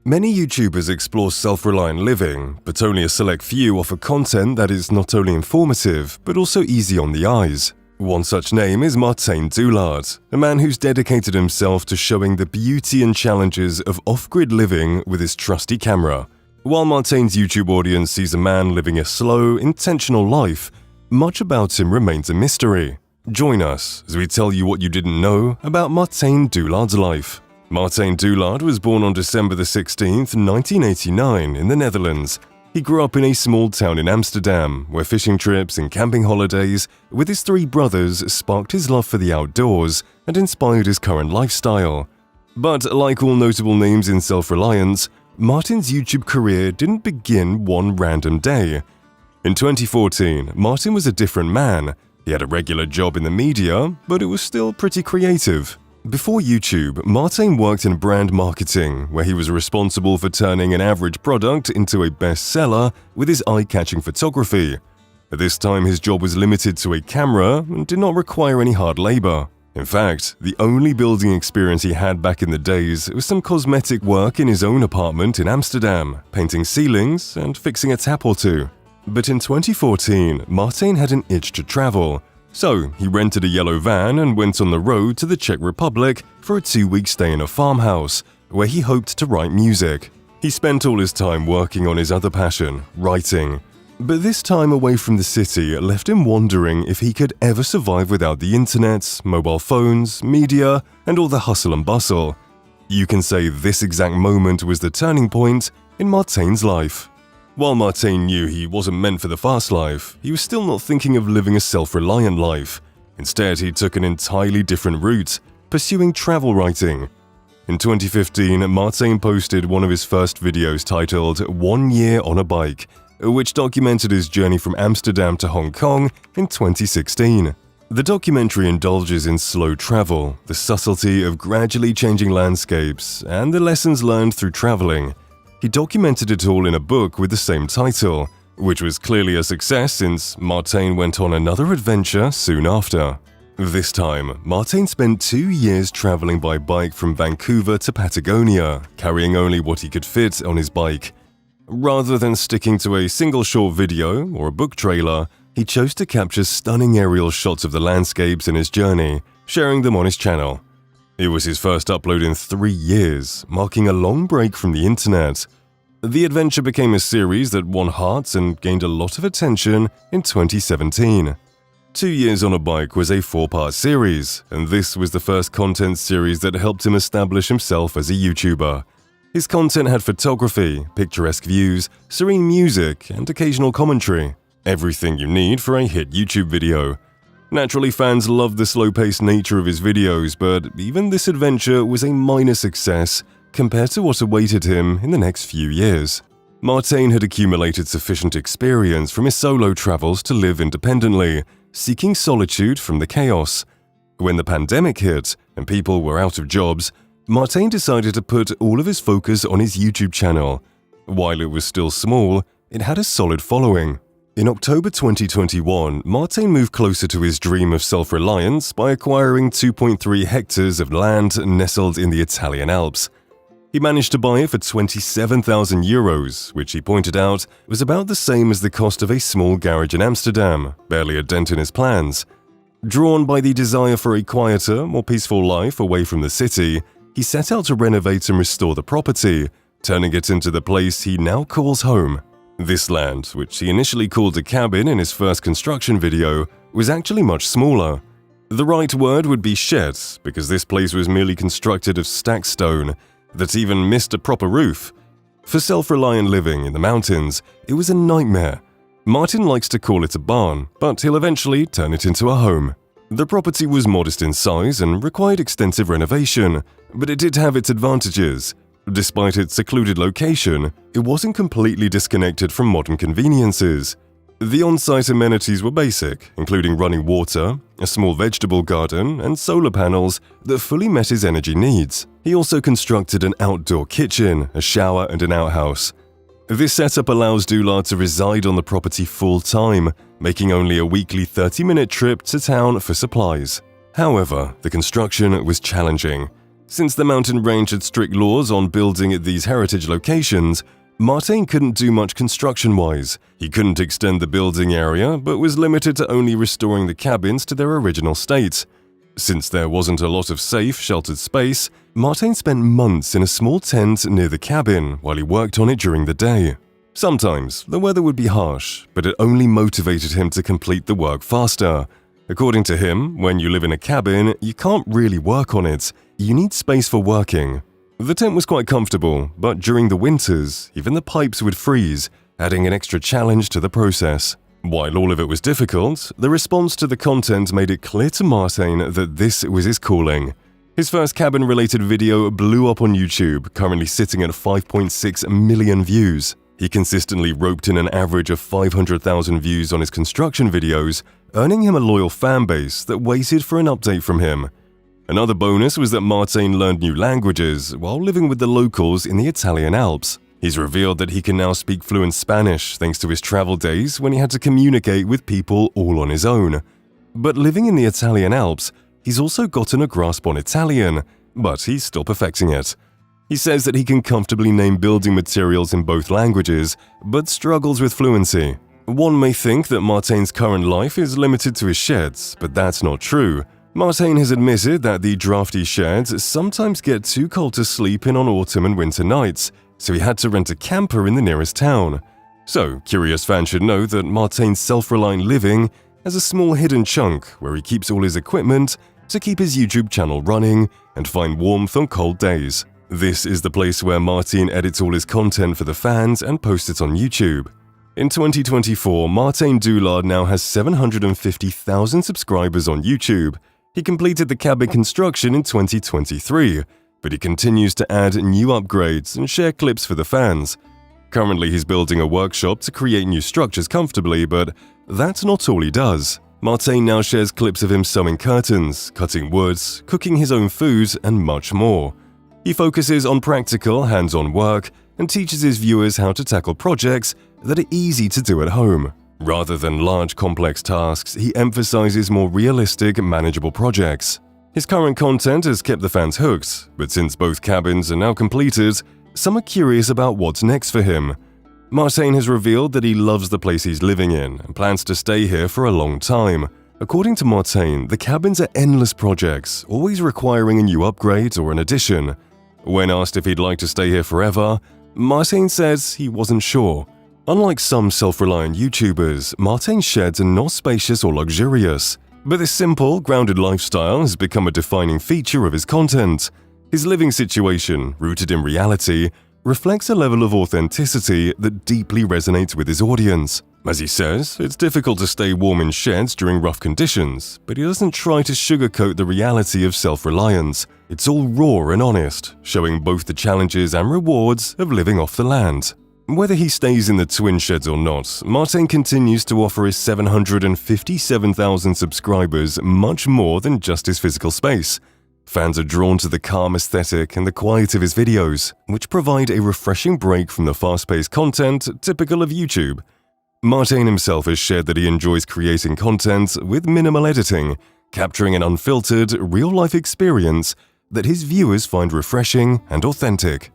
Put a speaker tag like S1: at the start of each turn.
S1: Many YouTubers explore self-reliant living, but only a select few offer content that is not only informative, but also easy on the eyes. One such name is Martijn Doolaard, a man who's dedicated himself to showing the beauty and challenges of off-grid living with his trusty camera. While Martijn's YouTube audience sees a man living a slow, intentional life, much about him remains a mystery. Join us as we tell you what you didn't know about Martijn Doolaard's life. Martijn Doolaard was born on December 16, 1989 in the Netherlands. He grew up in a small town in Amsterdam, where fishing trips and camping holidays with his three brothers sparked his love for the outdoors and inspired his current lifestyle. But like all notable names in self-reliance, Martijn's YouTube career didn't begin one random day. In 2014, Martijn was a different man. He had a regular job in the media, but it was still pretty creative. Before YouTube, Martijn worked in brand marketing, where he was responsible for turning an average product into a bestseller with his eye-catching photography. At this time, his job was limited to a camera and did not require any hard labor. In fact, the only building experience he had back in the days was some cosmetic work in his own apartment in Amsterdam, painting ceilings and fixing a tap or two. But in 2014, Martijn had an itch to travel. So he rented a yellow van and went on the road to the Czech Republic for a 2-week stay in a farmhouse, where he hoped to write music. He spent all his time working on his other passion, writing. But this time away from the city left him wondering if he could ever survive without the internet, mobile phones, media, and all the hustle and bustle. You can say this exact moment was the turning point in Martijn's life. While Martijn knew he wasn't meant for the fast life, he was still not thinking of living a self-reliant life. Instead, he took an entirely different route, pursuing travel writing. In 2015, Martijn posted one of his first videos titled 1 Year on a Bike, which documented his journey from Amsterdam to Hong Kong in 2016. The documentary indulges in slow travel, the subtlety of gradually changing landscapes, and the lessons learned through traveling. He documented it all in a book with the same title, which was clearly a success since Martijn went on another adventure soon after. This time, Martijn spent 2 years traveling by bike from Vancouver to Patagonia, carrying only what he could fit on his bike. Rather than sticking to a single short video or a book trailer, he chose to capture stunning aerial shots of the landscapes in his journey, sharing them on his channel. It was his first upload in 3 years, marking a long break from the internet. The adventure became a series that won hearts and gained a lot of attention in 2017. 2 Years on a Bike was a 4-part series, and this was the first content series that helped him establish himself as a YouTuber. His content had photography, picturesque views, serene music, and occasional commentary. Everything you need for a hit YouTube video. Naturally, fans loved the slow-paced nature of his videos, but even this adventure was a minor success compared to what awaited him in the next few years. Martijn had accumulated sufficient experience from his solo travels to live independently, seeking solitude from the chaos. When the pandemic hit and people were out of jobs, Martijn decided to put all of his focus on his YouTube channel. While it was still small, it had a solid following. In October 2021, Martijn moved closer to his dream of self-reliance by acquiring 2.3 hectares of land nestled in the Italian Alps. He managed to buy it for 27,000 euros, which he pointed out was about the same as the cost of a small garage in Amsterdam, barely a dent in his plans. Drawn by the desire for a quieter, more peaceful life away from the city, he set out to renovate and restore the property, turning it into the place he now calls home. This land, which he initially called a cabin in his first construction video, was actually much smaller. The right word would be shed, because this place was merely constructed of stacked stone that even missed a proper roof. For self-reliant living in the mountains, it was a nightmare. Martijn likes to call it a barn, but he'll eventually turn it into a home. The property was modest in size and required extensive renovation, but it did have its advantages. Despite its secluded location, it wasn't completely disconnected from modern conveniences. The on-site amenities were basic, including running water, a small vegetable garden, and solar panels that fully met his energy needs. He also constructed an outdoor kitchen, a shower, and an outhouse. This setup allows Doolaard to reside on the property full-time, making only a weekly 30-minute trip to town for supplies. However, the construction was challenging. Since the mountain range had strict laws on building at these heritage locations, Martijn couldn't do much construction-wise. He couldn't extend the building area, but was limited to only restoring the cabins to their original state. Since there wasn't a lot of safe, sheltered space, Martijn spent months in a small tent near the cabin while he worked on it during the day. Sometimes, the weather would be harsh, but it only motivated him to complete the work faster. According to him, when you live in a cabin, you can't really work on it. You need space for working. The tent was quite comfortable, but during the winters, even the pipes would freeze, adding an extra challenge to the process. While all of it was difficult, the response to the content made it clear to Martijn that this was his calling. His first cabin-related video blew up on YouTube, currently sitting at 5.6 million views. He consistently roped in an average of 500,000 views on his construction videos, earning him a loyal fanbase that waited for an update from him. Another bonus was that Martijn learned new languages while living with the locals in the Italian Alps. He's revealed that he can now speak fluent Spanish thanks to his travel days when he had to communicate with people all on his own. But living in the Italian Alps, he's also gotten a grasp on Italian, but he's still perfecting it. He says that he can comfortably name building materials in both languages, but struggles with fluency. One may think that Martijn's current life is limited to his sheds, but that's not true. Martijn has admitted that the drafty sheds sometimes get too cold to sleep in on autumn and winter nights, so he had to rent a camper in the nearest town. So, curious fans should know that Martijn's self-reliant living has a small hidden chunk where he keeps all his equipment to keep his YouTube channel running and find warmth on cold days. This is the place where Martijn edits all his content for the fans and posts it on YouTube. In 2024, Martijn Doolaard now has 750,000 subscribers on YouTube. He completed the cabin construction in 2023, but he continues to add new upgrades and share clips for the fans. Currently, he's building a workshop to create new structures comfortably, but that's not all he does. Martijn now shares clips of him sewing curtains, cutting woods, cooking his own food, and much more. He focuses on practical, hands-on work and teaches his viewers how to tackle projects that are easy to do at home. Rather than large, complex tasks, he emphasizes more realistic, manageable projects. His current content has kept the fans hooked, but since both cabins are now completed, some are curious about what's next for him. Martijn has revealed that he loves the place he's living in and plans to stay here for a long time. According to Martijn, the cabins are endless projects, always requiring a new upgrade or an addition. When asked if he'd like to stay here forever, Martijn says he wasn't sure. Unlike some self-reliant YouTubers, Martijn's sheds are not spacious or luxurious, but this simple, grounded lifestyle has become a defining feature of his content. His living situation, rooted in reality, reflects a level of authenticity that deeply resonates with his audience. As he says, it's difficult to stay warm in sheds during rough conditions, but he doesn't try to sugarcoat the reality of self-reliance. It's all raw and honest, showing both the challenges and rewards of living off the land. Whether he stays in the twin sheds or not, Martijn continues to offer his 757,000 subscribers much more than just his physical space. Fans are drawn to the calm aesthetic and the quiet of his videos, which provide a refreshing break from the fast-paced content typical of YouTube. Martijn himself has shared that he enjoys creating content with minimal editing, capturing an unfiltered, real-life experience that his viewers find refreshing and authentic.